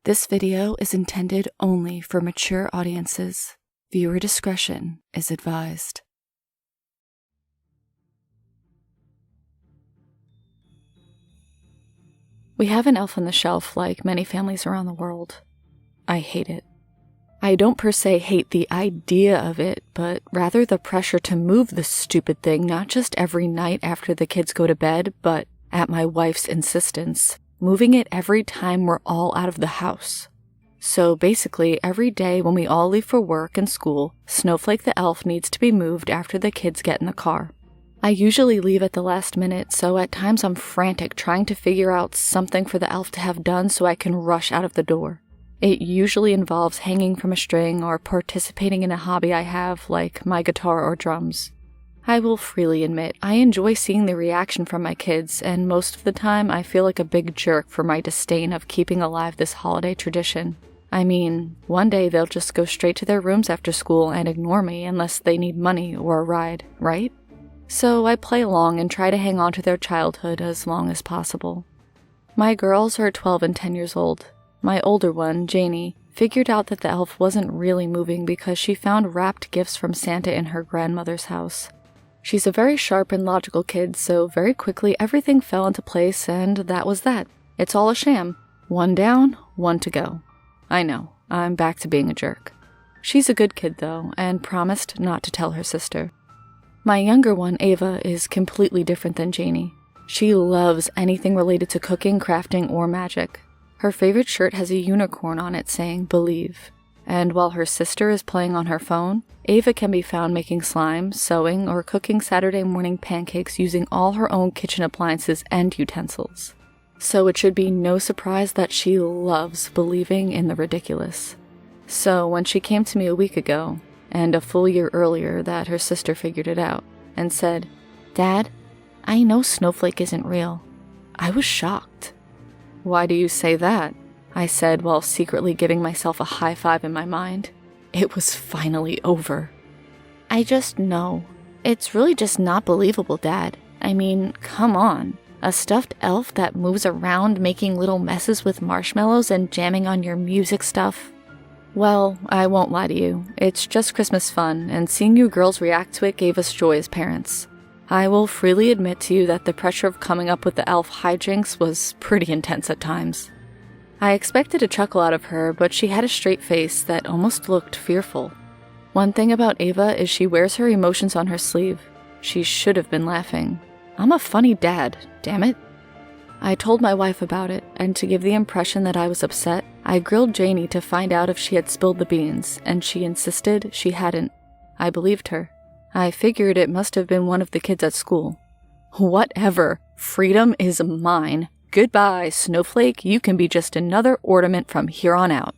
This video is intended only for mature audiences. Viewer discretion is advised. We have an elf on the shelf like many families around the world. I hate it. I don't per se hate the idea of it, but rather the pressure to move the stupid thing not just every night after the kids go to bed, but at my wife's insistence, moving it every time we're all out of the house. So basically, every day when we all leave for work and school, Snowflake the elf needs to be moved after the kids get in the car. I usually leave at the last minute, so at times I'm frantic trying to figure out something for the elf to have done so I can rush out of the door. It usually involves hanging from a string or participating in a hobby I have, like my guitar or drums. I will freely admit, I enjoy seeing the reaction from my kids, and most of the time I feel like a big jerk for my disdain of keeping alive this holiday tradition. I mean, one day they'll just go straight to their rooms after school and ignore me unless they need money or a ride, right? So I play along and try to hang on to their childhood as long as possible. My girls are 12 and 10 years old. My older one, Janie, figured out that the elf wasn't really moving because she found wrapped gifts from Santa in her grandmother's house. She's a very sharp and logical kid, so very quickly everything fell into place, and that was that. It's all a sham. One down, one to go. I know, I'm back to being a jerk. She's a good kid, though, and promised not to tell her sister. My younger one, Ava, is completely different than Janie. She loves anything related to cooking, crafting, or magic. Her favorite shirt has a unicorn on it saying, "Believe." And while her sister is playing on her phone, Ava can be found making slime, sewing, or cooking Saturday morning pancakes using all her own kitchen appliances and utensils. So it should be no surprise that she loves believing in the ridiculous. So when she came to me a week ago, and a full year earlier that her sister figured it out, and said, "Dad, I know Snowflake isn't real," I was shocked. "Why do you say that?" I said while secretly giving myself a high five in my mind. It was finally over. "I just know. It's really just not believable, Dad. I mean, come on. A stuffed elf that moves around making little messes with marshmallows and jamming on your music stuff." "Well, I won't lie to you. It's just Christmas fun, and seeing you girls react to it gave us joy as parents. I will freely admit to you that the pressure of coming up with the elf hijinks was pretty intense at times." I expected a chuckle out of her, but she had a straight face that almost looked fearful. One thing about Ava is she wears her emotions on her sleeve. She should have been laughing. I'm a funny dad, damn it. I told my wife about it, and to give the impression that I was upset, I grilled Janie to find out if she had spilled the beans, and she insisted she hadn't. I believed her. I figured it must have been one of the kids at school. Whatever. Freedom is mine. Goodbye, Snowflake. You can be just another ornament from here on out.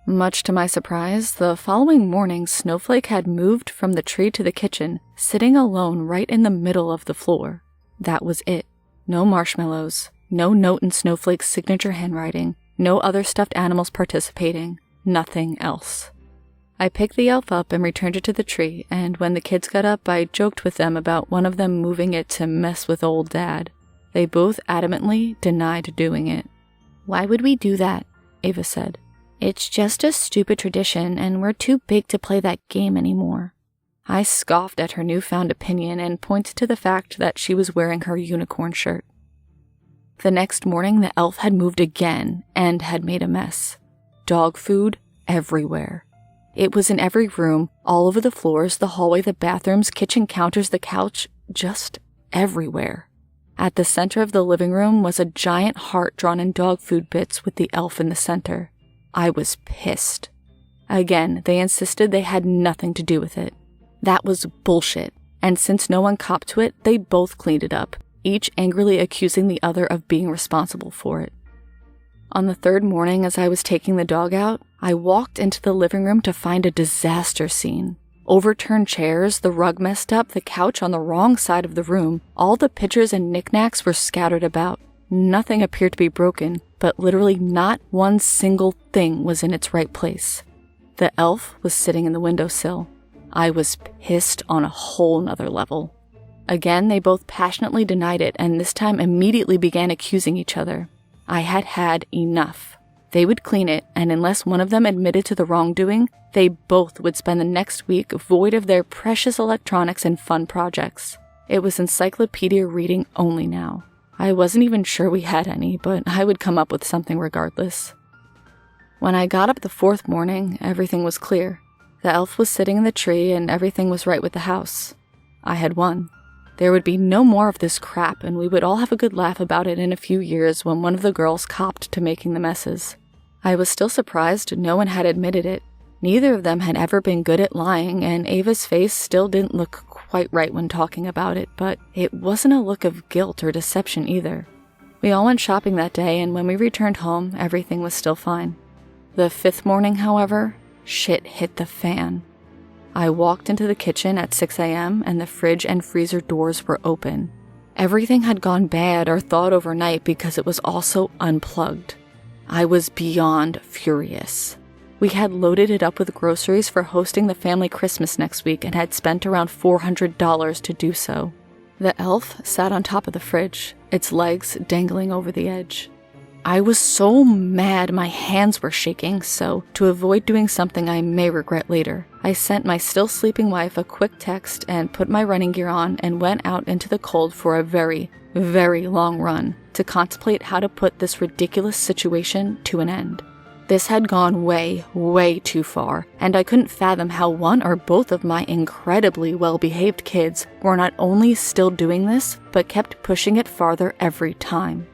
Much to my surprise, the following morning, Snowflake had moved from the tree to the kitchen, sitting alone right in the middle of the floor. That was it. No marshmallows, no note in Snowflake's signature handwriting, no other stuffed animals participating, nothing else. I picked the elf up and returned it to the tree, and when the kids got up, I joked with them about one of them moving it to mess with old Dad. They both adamantly denied doing it. "Why would we do that?" Ava said. "It's just a stupid tradition, and we're too big to play that game anymore." I scoffed at her newfound opinion and pointed to the fact that she was wearing her unicorn shirt. The next morning, the elf had moved again and had made a mess. Dog food everywhere. It was in every room, all over the floors, the hallway, the bathrooms, kitchen counters, the couch, just everywhere. At the center of the living room was a giant heart drawn in dog food bits with the elf in the center. I was pissed. Again, they insisted they had nothing to do with it. That was bullshit, and since no one copped to it, they both cleaned it up, each angrily accusing the other of being responsible for it. On the third morning, as I was taking the dog out, I walked into the living room to find a disaster scene. Overturned chairs, the rug messed up, the couch on the wrong side of the room, all the pitchers and knickknacks were scattered about. Nothing appeared to be broken, but literally not one single thing was in its right place. The elf was sitting in the windowsill. I was pissed on a whole nother level. Again, they both passionately denied it, and this time immediately began accusing each other. I had had enough. They would clean it, and unless one of them admitted to the wrongdoing, they both would spend the next week void of their precious electronics and fun projects. It was encyclopedia reading only now. I wasn't even sure we had any, but I would come up with something regardless. When I got up the fourth morning, everything was clear. The elf was sitting in the tree and everything was right with the house. I had won. There would be no more of this crap, and we would all have a good laugh about it in a few years when one of the girls copped to making the messes. I was still surprised no one had admitted it. Neither of them had ever been good at lying, and Ava's face still didn't look quite right when talking about it, but it wasn't a look of guilt or deception either. We all went shopping that day, and when we returned home, everything was still fine. The fifth morning, however, shit hit the fan. I walked into the kitchen at 6 a.m. and the fridge and freezer doors were open. Everything had gone bad or thawed overnight because it was also unplugged. I was beyond furious. We had loaded it up with groceries for hosting the family Christmas next week and had spent around $400 to do so. The elf sat on top of the fridge, its legs dangling over the edge. I was so mad my hands were shaking, so to avoid doing something I may regret later, I sent my still sleeping wife a quick text and put my running gear on and went out into the cold for a very, very long run to contemplate how to put this ridiculous situation to an end. This had gone way, way too far, and I couldn't fathom how one or both of my incredibly well-behaved kids were not only still doing this, but kept pushing it farther every time.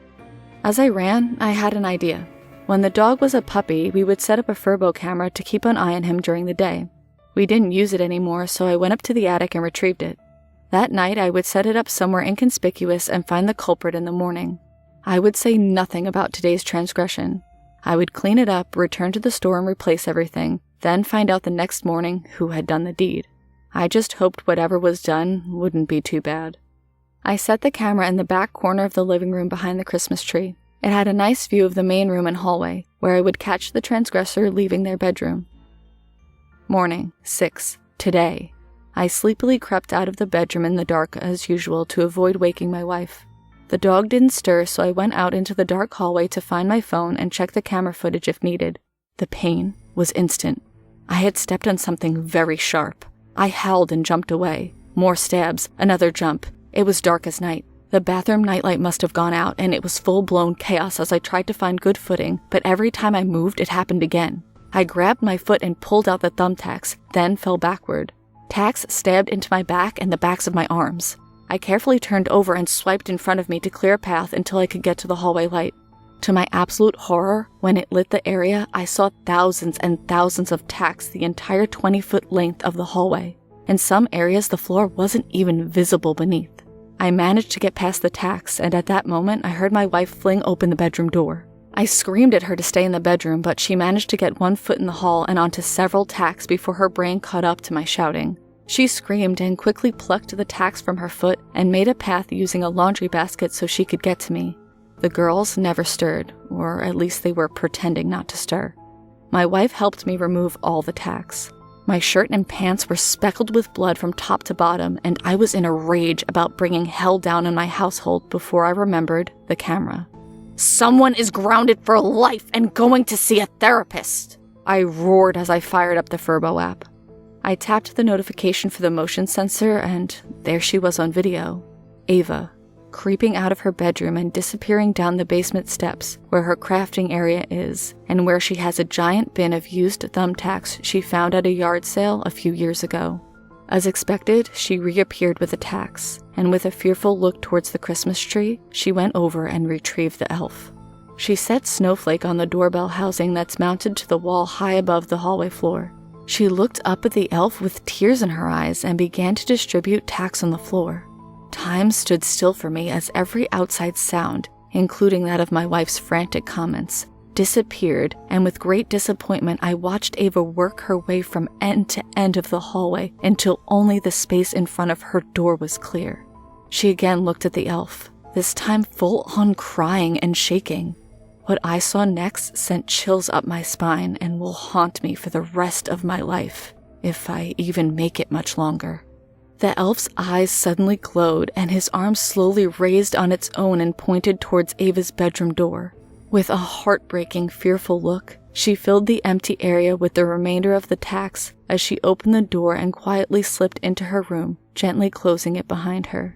As I ran, I had an idea. When the dog was a puppy, we would set up a Furbo camera to keep an eye on him during the day. We didn't use it anymore, so I went up to the attic and retrieved it. That night, I would set it up somewhere inconspicuous and find the culprit in the morning. I would say nothing about today's transgression. I would clean it up, return to the store and replace everything, then find out the next morning who had done the deed. I just hoped whatever was done wouldn't be too bad. I set the camera in the back corner of the living room behind the Christmas tree. It had a nice view of the main room and hallway, where I would catch the transgressor leaving their bedroom. Morning, 6, today. I sleepily crept out of the bedroom in the dark as usual to avoid waking my wife. The dog didn't stir, so I went out into the dark hallway to find my phone and check the camera footage if needed. The pain was instant. I had stepped on something very sharp. I howled and jumped away. More stabs, another jump. It was dark as night. The bathroom nightlight must have gone out, and it was full-blown chaos as I tried to find good footing, but every time I moved, it happened again. I grabbed my foot and pulled out the thumbtacks, then fell backward. Tacks stabbed into my back and the backs of my arms. I carefully turned over and swiped in front of me to clear a path until I could get to the hallway light. To my absolute horror, when it lit the area, I saw thousands and thousands of tacks the entire 20-foot length of the hallway. In some areas, the floor wasn't even visible beneath. I managed to get past the tacks, and at that moment, I heard my wife fling open the bedroom door. I screamed at her to stay in the bedroom, but she managed to get one foot in the hall and onto several tacks before her brain caught up to my shouting. She screamed and quickly plucked the tacks from her foot and made a path using a laundry basket so she could get to me. The girls never stirred, or at least they were pretending not to stir. My wife helped me remove all the tacks. My shirt and pants were speckled with blood from top to bottom, and I was in a rage about bringing hell down on my household before I remembered the camera. "Someone is grounded for life and going to see a therapist!" I roared as I fired up the Furbo app. I tapped the notification for the motion sensor, and there she was on video. Ava, creeping out of her bedroom and disappearing down the basement steps where her crafting area is, and where she has a giant bin of used thumbtacks she found at a yard sale a few years ago. As expected, she reappeared with the tacks, and with a fearful look towards the Christmas tree, she went over and retrieved the elf. She set Snowflake on the doorbell housing that's mounted to the wall high above the hallway floor. She looked up at the elf with tears in her eyes and began to distribute tacks on the floor. Time stood still for me as every outside sound, including that of my wife's frantic comments, disappeared, and with great disappointment I watched Ava work her way from end to end of the hallway until only the space in front of her door was clear. She again looked at the elf, this time full on crying and shaking. What I saw next sent chills up my spine and will haunt me for the rest of my life, if I even make it much longer. The elf's eyes suddenly glowed, and his arm slowly raised on its own and pointed towards Ava's bedroom door. With a heartbreaking, fearful look, she filled the empty area with the remainder of the tacks as she opened the door and quietly slipped into her room, gently closing it behind her.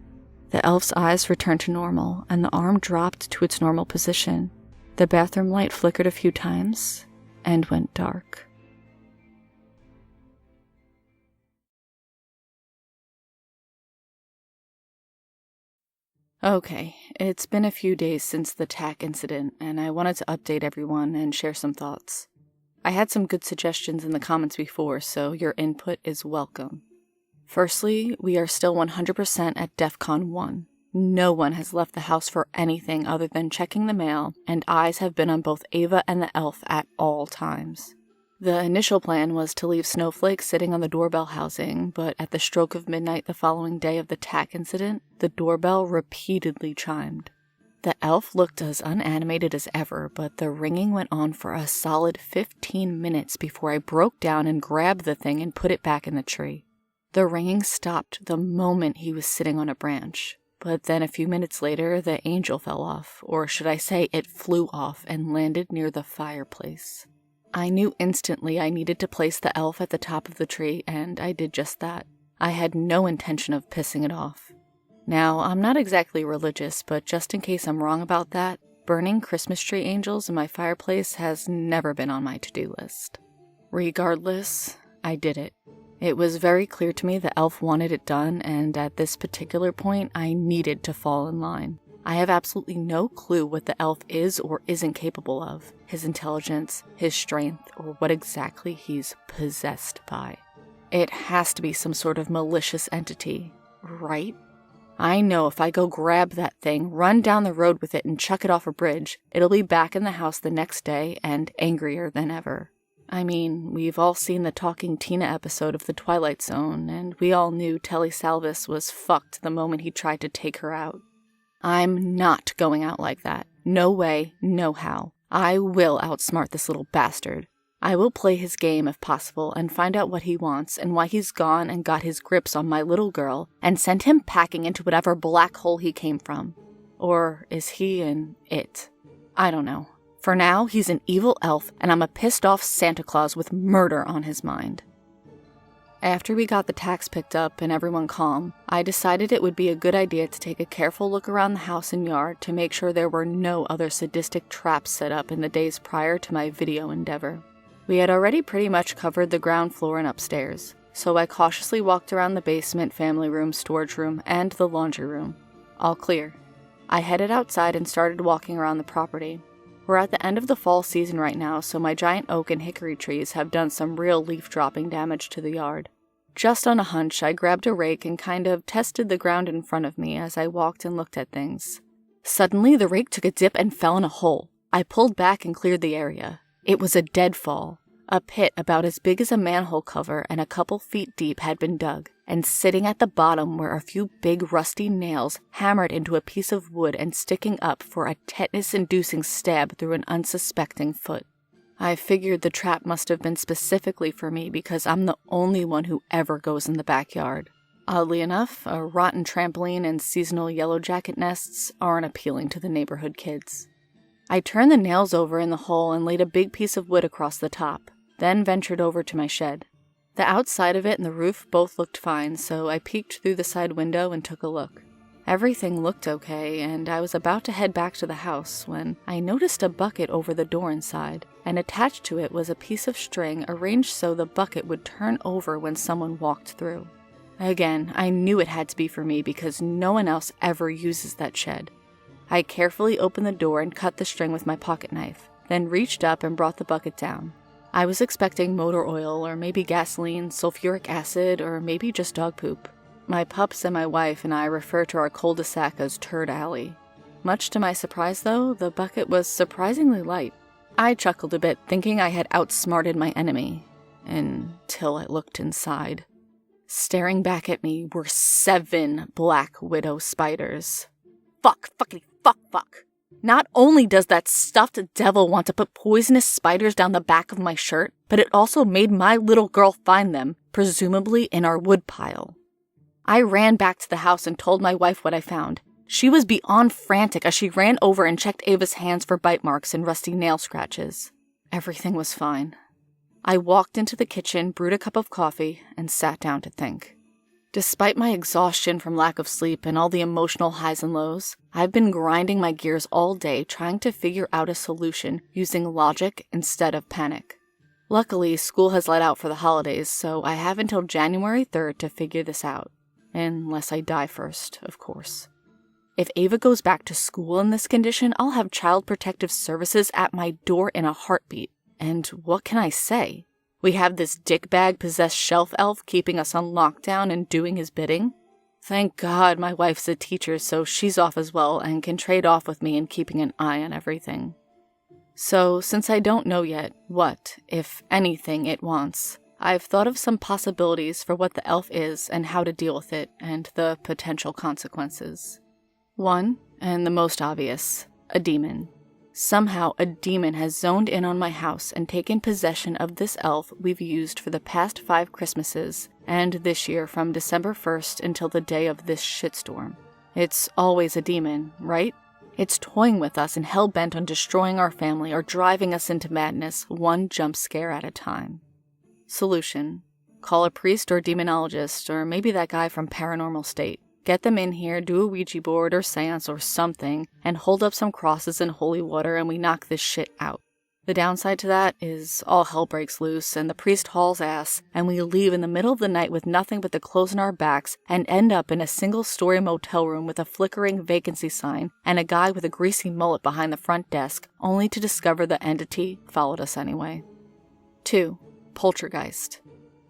The elf's eyes returned to normal, and the arm dropped to its normal position. The bathroom light flickered a few times and went dark. Okay, it's been a few days since the tack incident, and I wanted to update everyone and share some thoughts. I had some good suggestions in the comments before, so your input is welcome. Firstly, we are still 100% at DEFCON 1. No one has left the house for anything other than checking the mail, and eyes have been on both Ava and the elf at all times. The initial plan was to leave Snowflake sitting on the doorbell housing, but at the stroke of midnight the following day of the tack incident, the doorbell repeatedly chimed. The elf looked as unanimated as ever, but the ringing went on for a solid 15 minutes before I broke down and grabbed the thing and put it back in the tree. The ringing stopped the moment he was sitting on a branch, but then a few minutes later the angel fell off, or should I say it flew off and landed near the fireplace. I knew instantly I needed to place the elf at the top of the tree, and I did just that. I had no intention of pissing it off. Now, I'm not exactly religious, but just in case I'm wrong about that, burning Christmas tree angels in my fireplace has never been on my to-do list. Regardless, I did it. It was very clear to me the elf wanted it done, and at this particular point, I needed to fall in line. I have absolutely no clue what the elf is or isn't capable of, his intelligence, his strength, or what exactly he's possessed by. It has to be some sort of malicious entity, right? I know if I go grab that thing, run down the road with it, and chuck it off a bridge, it'll be back in the house the next day and angrier than ever. I mean, we've all seen the Talking Tina episode of The Twilight Zone, and we all knew Telly Salvis was fucked the moment he tried to take her out. I'm not going out like that. No way, no how. I will outsmart this little bastard. I will play his game if possible and find out what he wants and why he's gone and got his grips on my little girl and send him packing into whatever black hole he came from. Or is he an it? I don't know. For now, he's an evil elf and I'm a pissed off Santa Claus with murder on his mind. After we got the tax picked up and everyone calm, I decided it would be a good idea to take a careful look around the house and yard to make sure there were no other sadistic traps set up in the days prior to my video endeavor. We had already pretty much covered the ground floor and upstairs, so I cautiously walked around the basement, family room, storage room, and the laundry room. All clear. I headed outside and started walking around the property. We're at the end of the fall season right now, so my giant oak and hickory trees have done some real leaf-dropping damage to the yard. Just on a hunch, I grabbed a rake and kind of tested the ground in front of me as I walked and looked at things. Suddenly, the rake took a dip and fell in a hole. I pulled back and cleared the area. It was a deadfall. A pit about as big as a manhole cover and a couple feet deep had been dug, and sitting at the bottom were a few big rusty nails hammered into a piece of wood and sticking up for a tetanus-inducing stab through an unsuspecting foot. I figured the trap must have been specifically for me because I'm the only one who ever goes in the backyard. Oddly enough, a rotten trampoline and seasonal yellow jacket nests aren't appealing to the neighborhood kids. I turned the nails over in the hole and laid a big piece of wood across the top, then ventured over to my shed. The outside of it and the roof both looked fine, so I peeked through the side window and took a look. Everything looked okay, and I was about to head back to the house when I noticed a bucket over the door inside, and attached to it was a piece of string arranged so the bucket would turn over when someone walked through. Again, I knew it had to be for me because no one else ever uses that shed. I carefully opened the door and cut the string with my pocket knife, then reached up and brought the bucket down. I was expecting motor oil, or maybe gasoline, sulfuric acid, or maybe just dog poop. My pups and my wife and I refer to our cul-de-sac as Turd Alley. Much to my surprise, though, the bucket was surprisingly light. I chuckled a bit, thinking I had outsmarted my enemy, until I looked inside. Staring back at me were 7 black widow spiders. Fuck, fuckity, fuck. Not only does that stuffed devil want to put poisonous spiders down the back of my shirt, but it also made my little girl find them, presumably in our wood pile. I ran back to the house and told my wife what I found. She was beyond frantic as she ran over and checked Ava's hands for bite marks and rusty nail scratches. Everything was fine. I walked into the kitchen, brewed a cup of coffee, and sat down to think. Despite my exhaustion from lack of sleep and all the emotional highs and lows, I've been grinding my gears all day trying to figure out a solution using logic instead of panic. Luckily, school has let out for the holidays, so I have until January 3rd to figure this out. Unless I die first, of course. If Ava goes back to school in this condition, I'll have Child Protective Services at my door in a heartbeat. And what can I say? We have this dickbag-possessed shelf elf keeping us on lockdown and doing his bidding? Thank God my wife's a teacher, so she's off as well and can trade off with me in keeping an eye on everything. So, since I don't know yet what, if anything, it wants, I've thought of some possibilities for what the elf is and how to deal with it and the potential consequences. One, and the most obvious, a demon. Somehow, a demon has zoned in on my house and taken possession of this elf we've used for the past 5 Christmases, and this year from December 1st until the day of this shitstorm. It's always a demon, right? It's toying with us and hell-bent on destroying our family or driving us into madness, one jump scare at a time. Solution. Call a priest or demonologist, or maybe that guy from Paranormal State. Get them in here, do a Ouija board or seance or something, and hold up some crosses in holy water and we knock this shit out. The downside to that is all hell breaks loose and the priest hauls ass, and we leave in the middle of the night with nothing but the clothes on our backs and end up in a single-story motel room with a flickering vacancy sign and a guy with a greasy mullet behind the front desk, only to discover the entity followed us anyway. 2. Poltergeist.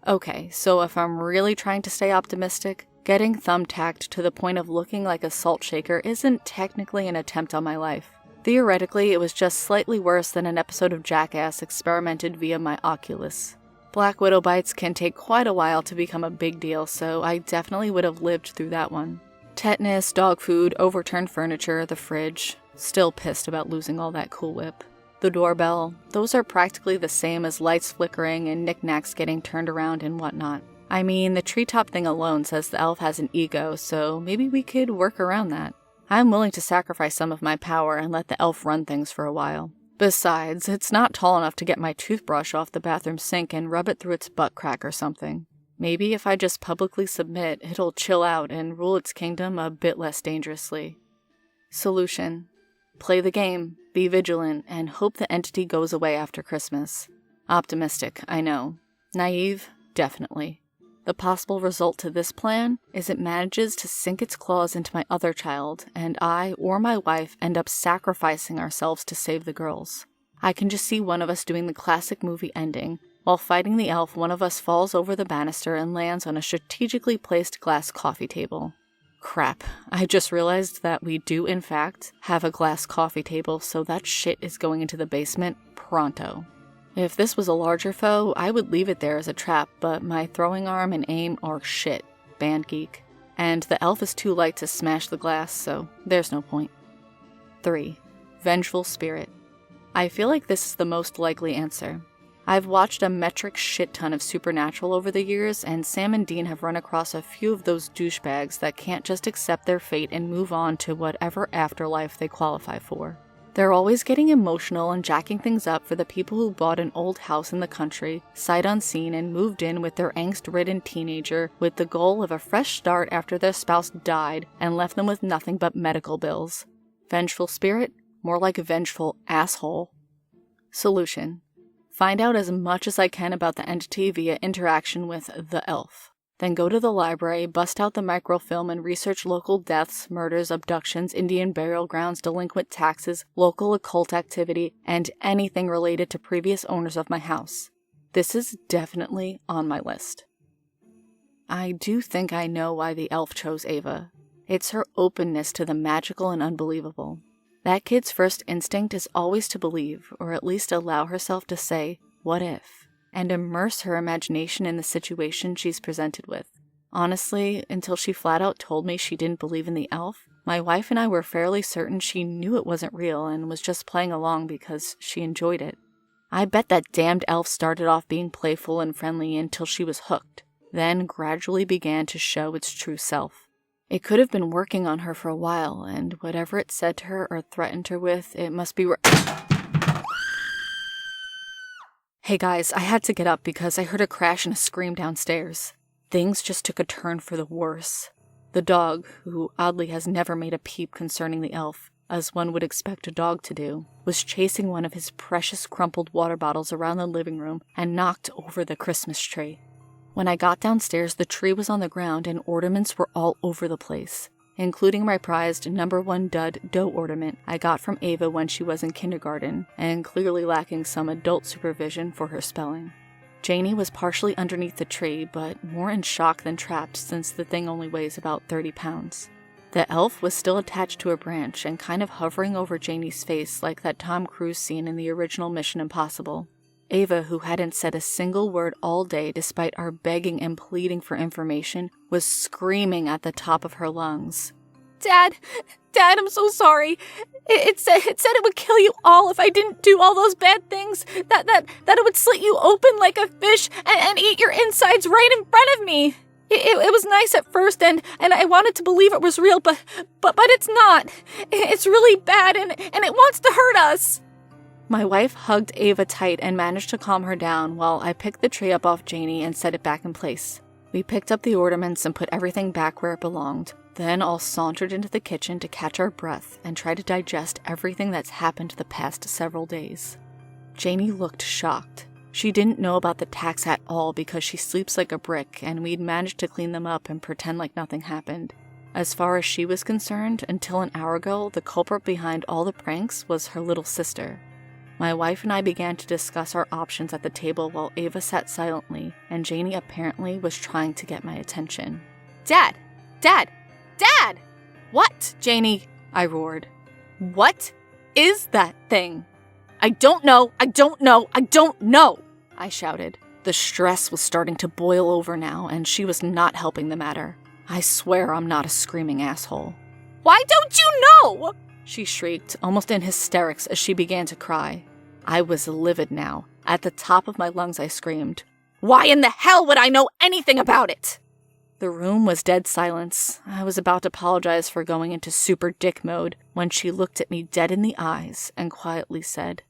Okay, so if I'm really trying to stay optimistic, getting thumbtacked to the point of looking like a salt shaker isn't technically an attempt on my life. Theoretically, it was just slightly worse than an episode of Jackass experimented via my Oculus. Black widow bites can take quite a while to become a big deal, so I definitely would have lived through that one. Tetanus, dog food, overturned furniture, the fridge. Still pissed about losing all that Cool Whip. The doorbell. Those are practically the same as lights flickering and knickknacks getting turned around and whatnot. I mean, the treetop thing alone says the elf has an ego, so maybe we could work around that. I'm willing to sacrifice some of my power and let the elf run things for a while. Besides, it's not tall enough to get my toothbrush off the bathroom sink and rub it through its butt crack or something. Maybe if I just publicly submit, it'll chill out and rule its kingdom a bit less dangerously. Solution. Play the game, be vigilant, and hope the entity goes away after Christmas. Optimistic, I know. Naive, definitely. The possible result to this plan is it manages to sink its claws into my other child, and I or my wife end up sacrificing ourselves to save the girls. I can just see one of us doing the classic movie ending. While fighting the elf, one of us falls over the banister and lands on a strategically placed glass coffee table. Crap, I just realized that we do in fact have a glass coffee table, so that shit is going into the basement pronto. If this was a larger foe, I would leave it there as a trap, but my throwing arm and aim are shit, band geek. And the elf is too light to smash the glass, so there's no point. 3. Vengeful spirit. I feel like this is the most likely answer. I've watched a metric shit ton of Supernatural over the years, and Sam and Dean have run across a few of those douchebags that can't just accept their fate and move on to whatever afterlife they qualify for. They're always getting emotional and jacking things up for the people who bought an old house in the country, sight unseen, and moved in with their angst-ridden teenager with the goal of a fresh start after their spouse died and left them with nothing but medical bills. Vengeful spirit? More like a vengeful asshole. Solution. Find out as much as I can about the entity via interaction with the elf. Then go to the library, bust out the microfilm, and research local deaths, murders, abductions, Indian burial grounds, delinquent taxes, local occult activity, and anything related to previous owners of my house. This is definitely on my list. I do think I know why the elf chose Ava. It's her openness to the magical and unbelievable. That kid's first instinct is always to believe, or at least allow herself to say, what if? And immerse her imagination in the situation she's presented with. Honestly, until she flat out told me she didn't believe in the elf, my wife and I were fairly certain she knew it wasn't real and was just playing along because she enjoyed it. I bet that damned elf started off being playful and friendly until she was hooked, then gradually began to show its true self. It could have been working on her for a while, and whatever it said to her or threatened her with, it must be Hey guys, I had to get up because I heard a crash and a scream downstairs. Things just took a turn for the worse. The dog, who oddly has never made a peep concerning the elf, as one would expect a dog to do, was chasing one of his precious crumpled water bottles around the living room and knocked over the Christmas tree. When I got downstairs, the tree was on the ground and ornaments were all over the place, including my prized number 1 dud dough ornament I got from Ava when she was in kindergarten, and clearly lacking some adult supervision for her spelling. Janie was partially underneath the tree, but more in shock than trapped since the thing only weighs about 30 pounds. The elf was still attached to a branch and kind of hovering over Janie's face like that Tom Cruise scene in the original Mission Impossible. Ava, who hadn't said a single word all day despite our begging and pleading for information, was screaming at the top of her lungs. Dad, I'm so sorry. It said it would kill you all if I didn't do all those bad things, that it would slit you open like a fish and eat your insides right in front of me. It was nice at first, and I wanted to believe it was real, but it's not. It's really bad, and it wants to hurt us. My wife hugged Ava tight and managed to calm her down while I picked the tray up off Janie and set it back in place. We picked up the ornaments and put everything back where it belonged, then all sauntered into the kitchen to catch our breath and try to digest everything that's happened the past several days. Janie looked shocked. She didn't know about the tacks at all because she sleeps like a brick, and we'd managed to clean them up and pretend like nothing happened. As far as she was concerned, until an hour ago, the culprit behind all the pranks was her little sister. My wife and I began to discuss our options at the table while Ava sat silently, and Janie apparently was trying to get my attention. Dad! What, Janie? I roared. What is that thing? I don't know, I shouted. The stress was starting to boil over now, and she was not helping the matter. I swear I'm not a screaming asshole. Why don't you know? She shrieked, almost in hysterics as she began to cry. I was livid now. At the top of my lungs I screamed, Why in the hell would I know anything about it? The room was dead silence. I was about to apologize for going into super dick mode when she looked at me dead in the eyes and quietly said,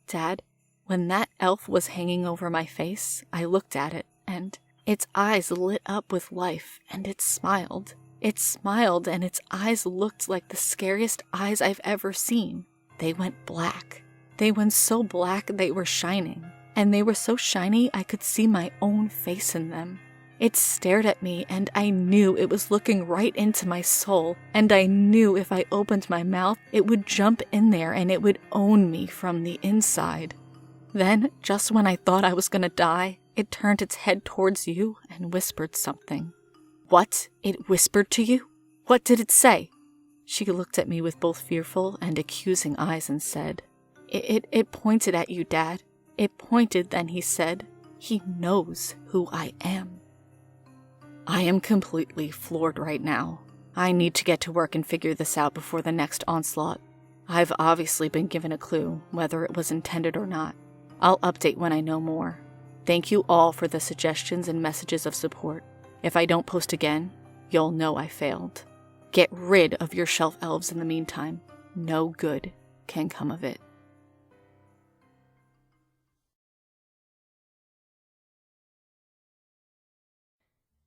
Dad, when that elf was hanging over my face, I looked at it, and its eyes lit up with life, and it smiled. It smiled, and its eyes looked like the scariest eyes I've ever seen. They went black. They went so black they were shining, and they were so shiny I could see my own face in them. It stared at me, and I knew it was looking right into my soul, and I knew if I opened my mouth, it would jump in there and it would own me from the inside. Then, just when I thought I was gonna die, it turned its head towards you and whispered something. What? It whispered to you? What did it say? She looked at me with both fearful and accusing eyes and said, It pointed at you, Dad. It pointed, then he said, He knows who I am. I am completely floored right now. I need to get to work and figure this out before the next onslaught. I've obviously been given a clue, whether it was intended or not. I'll update when I know more. Thank you all for the suggestions and messages of support. If I don't post again, you'll know I failed. Get rid of your shelf elves in the meantime. No good can come of it.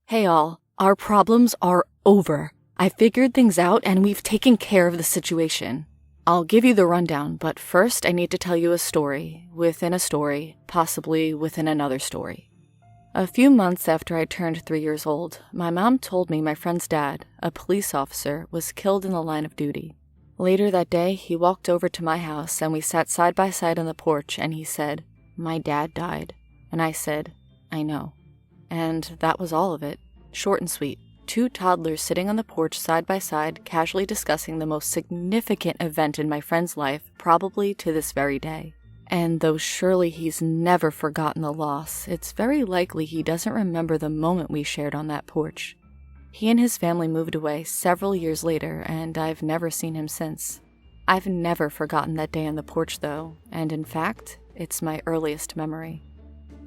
Hey all, our problems are over. I figured things out and we've taken care of the situation. I'll give you the rundown, but first I need to tell you a story, within a story, possibly within another story. A few months after I turned 3 years old, my mom told me my friend's dad, a police officer, was killed in the line of duty. Later that day, he walked over to my house and we sat side by side on the porch and he said, My dad died. And I said, I know. And that was all of it. Short and sweet. 2 toddlers sitting on the porch side by side, casually discussing the most significant event in my friend's life, probably to this very day. And though surely he's never forgotten the loss, it's very likely he doesn't remember the moment we shared on that porch. He and his family moved away several years later, and I've never seen him since. I've never forgotten that day on the porch, though, and in fact, it's my earliest memory.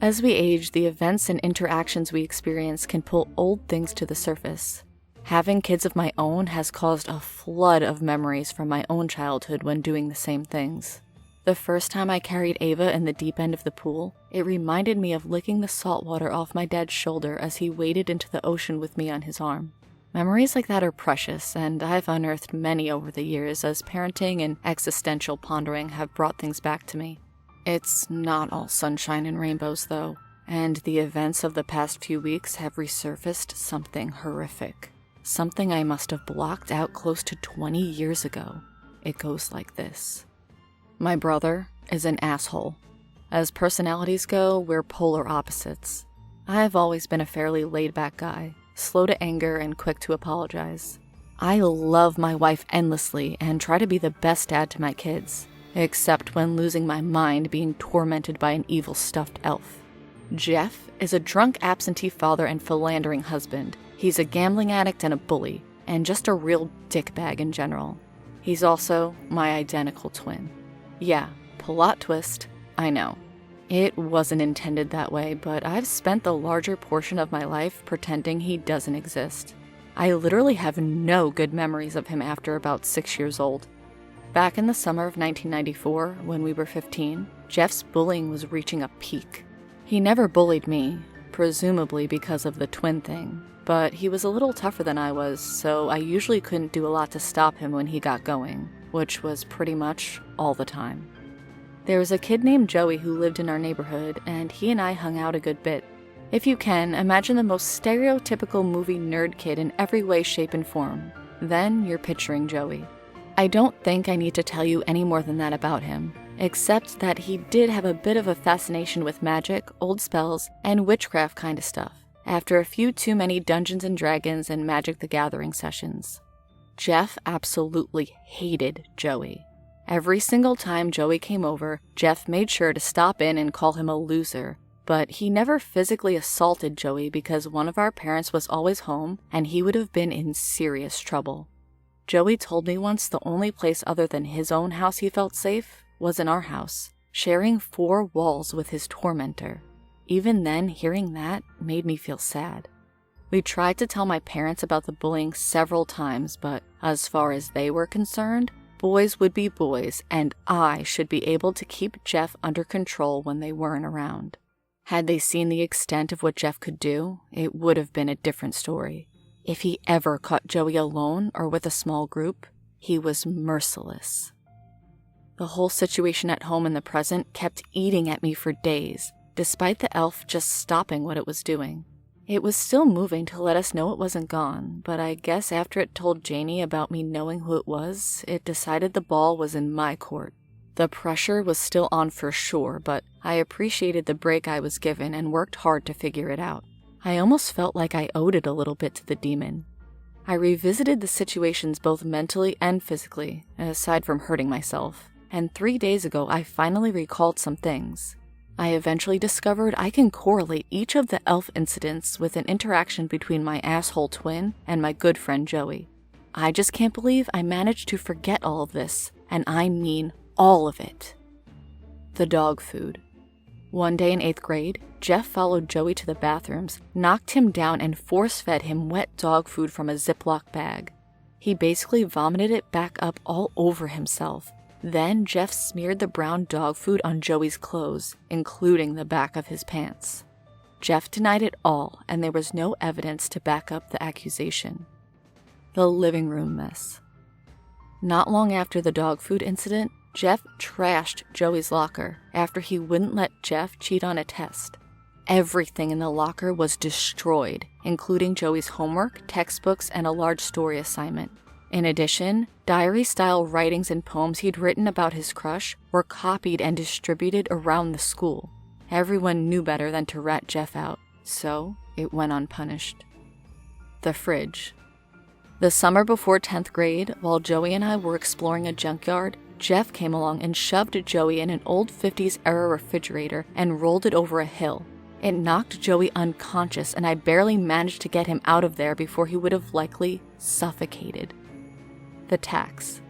As we age, the events and interactions we experience can pull old things to the surface. Having kids of my own has caused a flood of memories from my own childhood when doing the same things. The first time I carried Ava in the deep end of the pool, it reminded me of licking the salt water off my dad's shoulder as he waded into the ocean with me on his arm. Memories like that are precious, and I've unearthed many over the years as parenting and existential pondering have brought things back to me. It's not all sunshine and rainbows, though, and the events of the past few weeks have resurfaced something horrific. Something I must have blocked out close to 20 years ago. It goes like this. My brother is an asshole. As personalities go, we're polar opposites. I've always been a fairly laid-back guy, slow to anger and quick to apologize. I love my wife endlessly and try to be the best dad to my kids, except when losing my mind being tormented by an evil stuffed elf. Jeff is a drunk absentee father and philandering husband. He's a gambling addict and a bully, and just a real dickbag in general. He's also my identical twin. Yeah, plot twist, I know. It wasn't intended that way, but I've spent the larger portion of my life pretending he doesn't exist. I literally have no good memories of him after about 6 years old. Back in the summer of 1994, when we were 15, Jeff's bullying was reaching a peak. He never bullied me, presumably because of the twin thing, but he was a little tougher than I was, so I usually couldn't do a lot to stop him when he got going, which was pretty much all the time. There was a kid named Joey who lived in our neighborhood, and he and I hung out a good bit. If you can, imagine the most stereotypical movie nerd kid in every way, shape, and form. Then you're picturing Joey. I don't think I need to tell you any more than that about him, except that he did have a bit of a fascination with magic, old spells, and witchcraft kind of stuff, after a few too many Dungeons & Dragons and Magic the Gathering sessions. Jeff absolutely hated Joey. Every single time Joey came over, Jeff made sure to stop in and call him a loser, but he never physically assaulted Joey because one of our parents was always home and he would have been in serious trouble. Joey told me once the only place other than his own house he felt safe was in our house, sharing 4 walls with his tormentor. Even then, hearing that made me feel sad. We tried to tell my parents about the bullying several times, but as far as they were concerned, boys would be boys, and I should be able to keep Jeff under control when they weren't around. Had they seen the extent of what Jeff could do, it would have been a different story. If he ever caught Joey alone or with a small group, he was merciless. The whole situation at home in the present kept eating at me for days, despite the elf just stopping what it was doing. It was still moving to let us know it wasn't gone, but I guess after it told Janie about me knowing who it was, it decided the ball was in my court. The pressure was still on for sure, but I appreciated the break I was given and worked hard to figure it out. I almost felt like I owed it a little bit to the demon. I revisited the situations both mentally and physically, aside from hurting myself, and 3 days ago I finally recalled some things. I eventually discovered I can correlate each of the elf incidents with an interaction between my asshole twin and my good friend Joey. I just can't believe I managed to forget all of this, and I mean all of it. The dog food. One day in 8th grade, Jeff followed Joey to the bathrooms, knocked him down, and force-fed him wet dog food from a Ziploc bag. He basically vomited it back up all over himself. Then Jeff smeared the brown dog food on Joey's clothes, including the back of his pants. Jeff denied it all, and there was no evidence to back up the accusation. The living room mess. Not long after the dog food incident, Jeff trashed Joey's locker after he wouldn't let Jeff cheat on a test. Everything in the locker was destroyed, including Joey's homework, textbooks, and a large story assignment. In addition, diary-style writings and poems he'd written about his crush were copied and distributed around the school. Everyone knew better than to rat Jeff out, so it went unpunished. The fridge. The summer before 10th grade, while Joey and I were exploring a junkyard, Jeff came along and shoved Joey in an old 50s-era refrigerator and rolled it over a hill. It knocked Joey unconscious, and I barely managed to get him out of there before he would have likely suffocated. The tacks.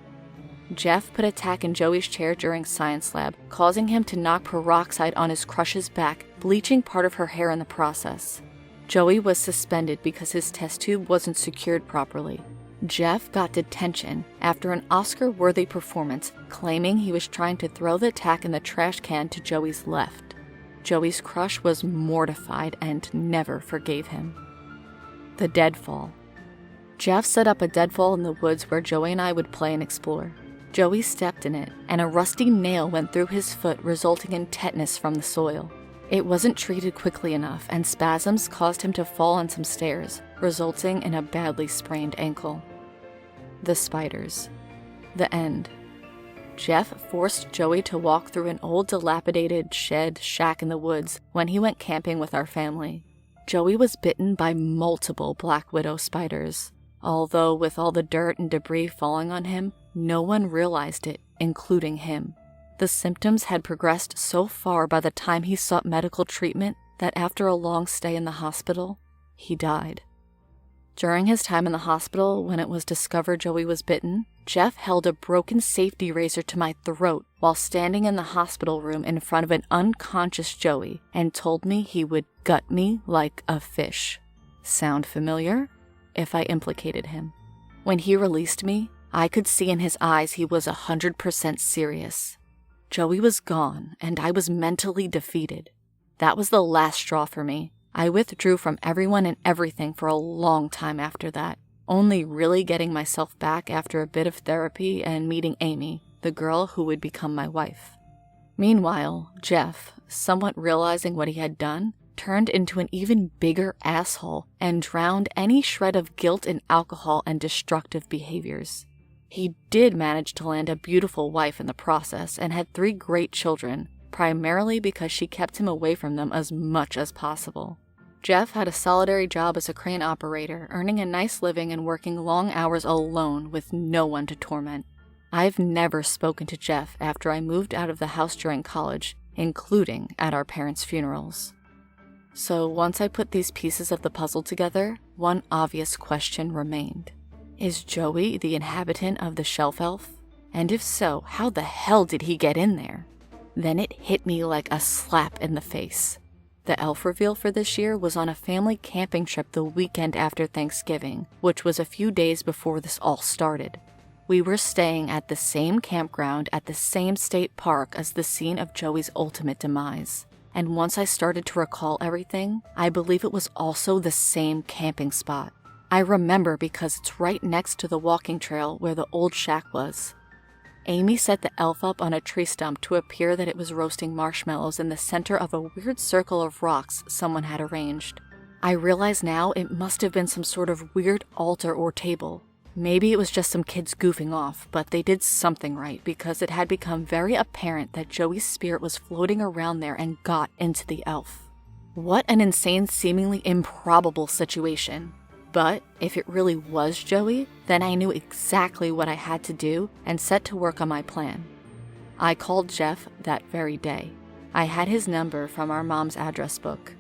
Jeff put a tack in Joey's chair during science lab, causing him to knock peroxide on his crush's back, bleaching part of her hair in the process. Joey was suspended because his test tube wasn't secured properly. Jeff got detention after an Oscar-worthy performance, claiming he was trying to throw the tack in the trash can to Joey's left. Joey's crush was mortified and never forgave him. The Deadfall. Jeff set up a deadfall in the woods where Joey and I would play and explore. Joey stepped in it, and a rusty nail went through his foot, resulting in tetanus from the soil. It wasn't treated quickly enough, and spasms caused him to fall on some stairs, resulting in a badly sprained ankle. The spiders. The end. Jeff forced Joey to walk through an old dilapidated shack in the woods when he went camping with our family. Joey was bitten by multiple black widow spiders. Although with all the dirt and debris falling on him, no one realized it, including him. The symptoms had progressed so far by the time he sought medical treatment that after a long stay in the hospital, he died. During his time in the hospital, when it was discovered Joey was bitten, Jeff held a broken safety razor to my throat while standing in the hospital room in front of an unconscious Joey and told me he would gut me like a fish. Sound familiar? If I implicated him. When he released me, I could see in his eyes he was 100% serious. Joey was gone, and I was mentally defeated. That was the last straw for me. I withdrew from everyone and everything for a long time after that, only really getting myself back after a bit of therapy and meeting Amy, the girl who would become my wife. Meanwhile, Jeff, somewhat realizing what he had done, turned into an even bigger asshole and drowned any shred of guilt in alcohol and destructive behaviors. He did manage to land a beautiful wife in the process and had 3 great children, primarily because she kept him away from them as much as possible. Jeff had a solitary job as a crane operator, earning a nice living and working long hours alone with no one to torment. I've never spoken to Jeff after I moved out of the house during college, including at our parents' funerals. So once I put these pieces of the puzzle together, one obvious question remained. Is Joey the inhabitant of the Shelf Elf? And if so, how the hell did he get in there? Then it hit me like a slap in the face. The elf reveal for this year was on a family camping trip the weekend after Thanksgiving, which was a few days before this all started. We were staying at the same campground at the same state park as the scene of Joey's ultimate demise. And once I started to recall everything, I believe it was also the same camping spot. I remember because it's right next to the walking trail where the old shack was. Amy set the elf up on a tree stump to appear that it was roasting marshmallows in the center of a weird circle of rocks someone had arranged. I realize now it must have been some sort of weird altar or table. Maybe it was just some kids goofing off, but they did something right because it had become very apparent that Joey's spirit was floating around there and got into the elf. What an insane, seemingly improbable situation. But if it really was Joey, then I knew exactly what I had to do and set to work on my plan. I called Jeff that very day. I had his number from our mom's address book.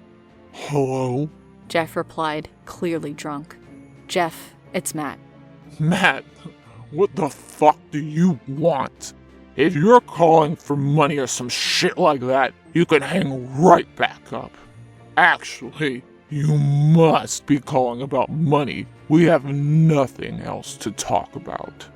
Hello? Jeff replied, clearly drunk. Jeff, it's Matt. Matt, what the fuck do you want? If you're calling for money or some shit like that, you can hang right back up. Actually, you must be calling about money. We have nothing else to talk about.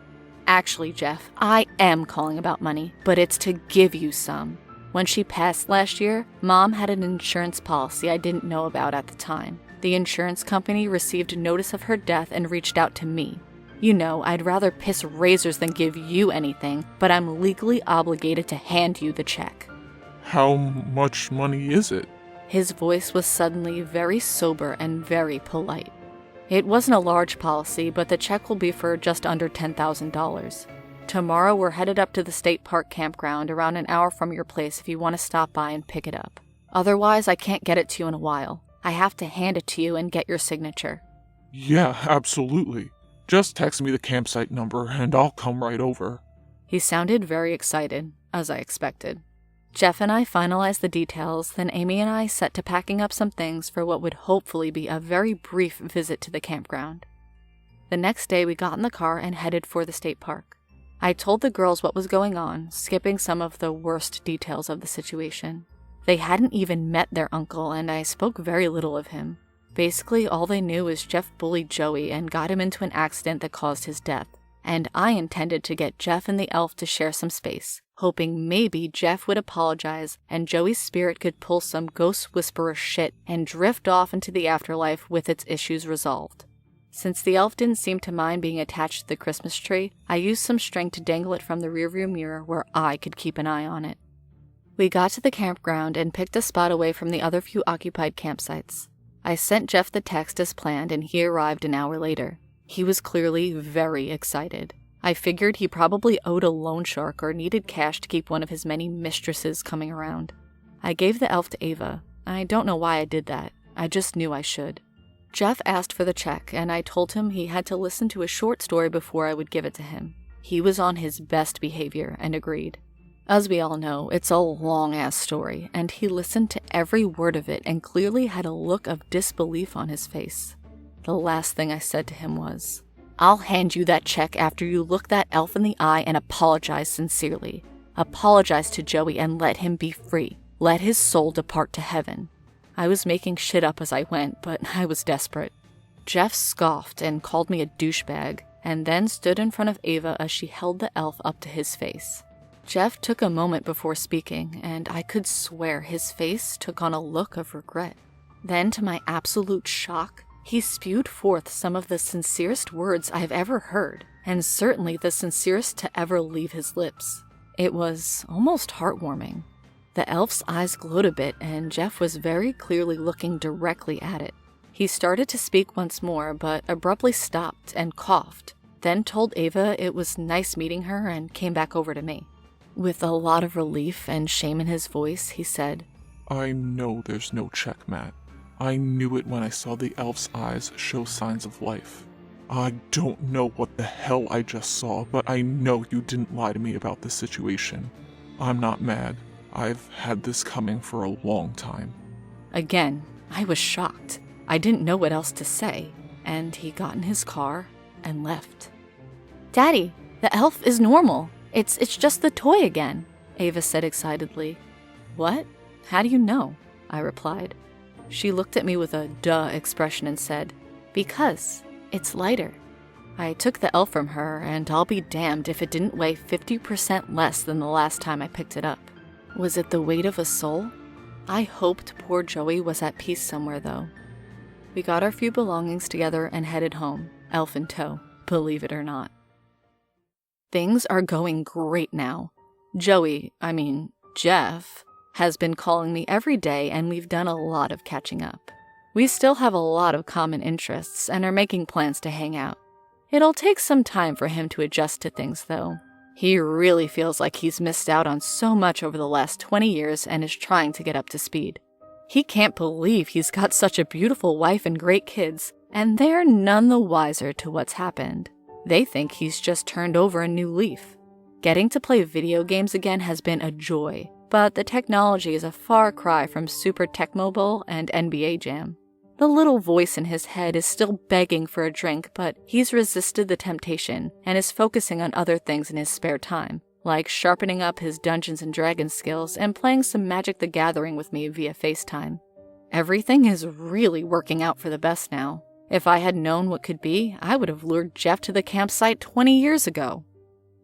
Actually, Jeff, I am calling about money, but it's to give you some. When she passed last year, Mom had an insurance policy I didn't know about at the time. The insurance company received notice of her death and reached out to me. You know, I'd rather piss razors than give you anything, but I'm legally obligated to hand you the check. How much money is it? His voice was suddenly very sober and very polite. It wasn't a large policy, but the check will be for just under $10,000. Tomorrow we're headed up to the state park campground around an hour from your place if you want to stop by and pick it up. Otherwise, I can't get it to you in a while. I have to hand it to you and get your signature. Yeah, absolutely. Just text me the campsite number and I'll come right over. He sounded very excited, as I expected. Jeff and I finalized the details, then Amy and I set to packing up some things for what would hopefully be a very brief visit to the campground. The next day we got in the car and headed for the state park. I told the girls what was going on, skipping some of the worst details of the situation. They hadn't even met their uncle and I spoke very little of him. Basically, all they knew is Jeff bullied Joey and got him into an accident that caused his death, and I intended to get Jeff and the elf to share some space, hoping maybe Jeff would apologize and Joey's spirit could pull some ghost whisperer shit and drift off into the afterlife with its issues resolved. Since the elf didn't seem to mind being attached to the Christmas tree, I used some string to dangle it from the rearview mirror where I could keep an eye on it. We got to the campground and picked a spot away from the other few occupied campsites. I sent Jeff the text as planned and he arrived an hour later. He was clearly very excited. I figured he probably owed a loan shark or needed cash to keep one of his many mistresses coming around. I gave the elf to Ava. I don't know why I did that. I just knew I should. Jeff asked for the check, and I told him he had to listen to a short story before I would give it to him. He was on his best behavior and agreed. As we all know, it's a long-ass story, and he listened to every word of it and clearly had a look of disbelief on his face. The last thing I said to him was, "I'll hand you that check after you look that elf in the eye and apologize sincerely. Apologize to Joey and let him be free. Let his soul depart to heaven." I was making shit up as I went, but I was desperate. Jeff scoffed and called me a douchebag, and then stood in front of Ava as she held the elf up to his face. Jeff took a moment before speaking, and I could swear his face took on a look of regret. Then, to my absolute shock, he spewed forth some of the sincerest words I've ever heard, and certainly the sincerest to ever leave his lips. It was almost heartwarming. The elf's eyes glowed a bit, and Jeff was very clearly looking directly at it. He started to speak once more, but abruptly stopped and coughed, then told Ava it was nice meeting her and came back over to me. With a lot of relief and shame in his voice, he said, "I know there's no check, Matt. I knew it when I saw the elf's eyes show signs of life. I don't know what the hell I just saw, but I know you didn't lie to me about this situation. I'm not mad. I've had this coming for a long time." Again, I was shocked. I didn't know what else to say, and he got in his car and left. "Daddy, the elf is normal. It's just the toy again," Ava said excitedly. "What? How do you know?" I replied. She looked at me with a duh expression and said, "Because it's lighter." I took the elf from her, and I'll be damned if it didn't weigh 50% less than the last time I picked it up. Was it the weight of a soul? I hoped poor Joey was at peace somewhere, though. We got our few belongings together and headed home, elf in tow, believe it or not. Things are going great now. Jeff, has been calling me every day, and we've done a lot of catching up. We still have a lot of common interests and are making plans to hang out. It'll take some time for him to adjust to things, though. He really feels like he's missed out on so much over the last 20 years and is trying to get up to speed. He can't believe he's got such a beautiful wife and great kids, and they're none the wiser to what's happened. They think he's just turned over a new leaf. Getting to play video games again has been a joy, but the technology is a far cry from Super Tecmo Bowl and NBA Jam. The little voice in his head is still begging for a drink, but he's resisted the temptation and is focusing on other things in his spare time, like sharpening up his Dungeons & Dragons skills and playing some Magic the Gathering with me via FaceTime. Everything is really working out for the best now. If I had known what could be, I would have lured Jeff to the campsite 20 years ago.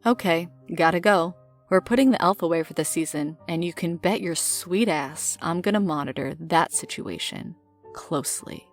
Okay, gotta go. We're putting the elf away for the season, and you can bet your sweet ass I'm gonna monitor that situation closely.